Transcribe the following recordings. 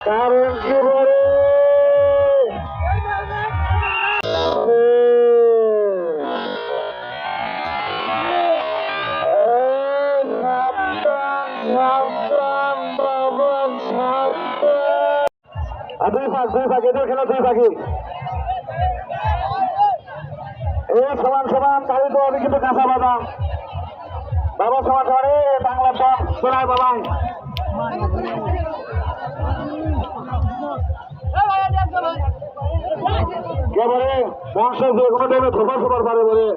কারণ কি বলে দুই ভাগ এদের খেলা দুই ভাগে এই সমান সমান তাই তো আমি কিন্তু কাঁচা বাদাম বাবা সমান সমান বাংলা দম শোনায় বাবাই কে বলে বংশ যে কোনো টাইমে ধোপা ফোপার পারে বলে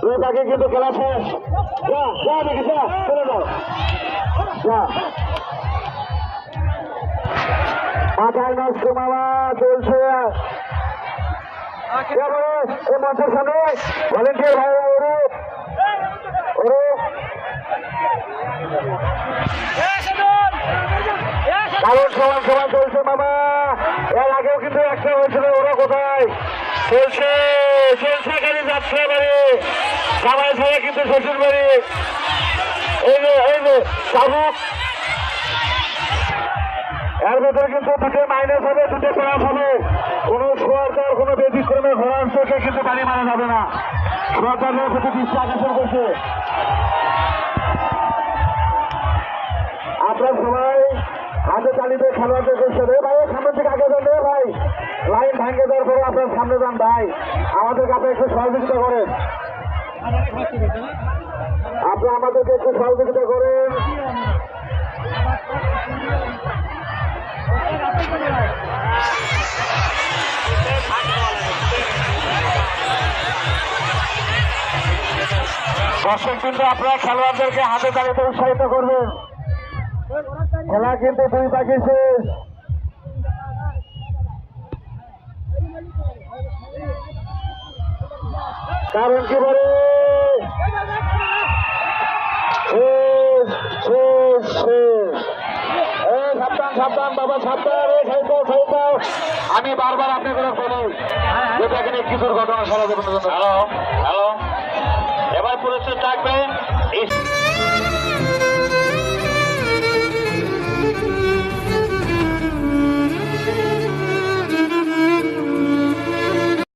দুই ভাগে কিন্তু খেলা শেষ যা দেখি যা চলে যাও যা মাথায় নষ্ট মামা চলছে এই মঞ্চের সামনে ভলেন্টিয়ার ভাই ওরে কারণ সমান সমান চলছে মামা এর আগেও কিন্তু একটা হয়েছিল ওরা কোথায় চলছে চলছে গাড়ি যাচ্ছে বাড়ি সবাই সবাই কিন্তু শ্বশুর বাড়ি এই যে শাহরুখ এর ভেতরে কিন্তু দুটো মাইনাস হবে দুটো প্লাস হবে কোন সরকার কোন ব্যতিক্রমে ঘোরার চোখে কিন্তু বাড়ি মারা যাবে না সরকারের প্রতি দৃষ্টি আকর্ষণ করছে আপনার সবাই হাতে চালিতে খেলোয়াড়দের করছে রে ভাই সামনের দিকে আগে যান রে ভাই লাইন ভাঙে দেওয়ার পরে আপনার সামনে যান ভাই আমাদেরকে আপনি একটু সহযোগিতা করেন আপনি আমাদেরকে একটু সহযোগিতা করেন দর্শক কিন্তু আপনারা খেলোয়াড়দেরকে হাতে তালিতে উৎসাহিত করবেন খেলা কিন্তু দুই পাখি শেষ কারণ কি বলে সাবধান সাবধান বাবা সাবধান আমি বারবার আপনি করে বলি যেটা এখানে কি দুর্ঘটনা সারা দেবেন হ্যালো হ্যালো এবার পুলিশের ডাকবে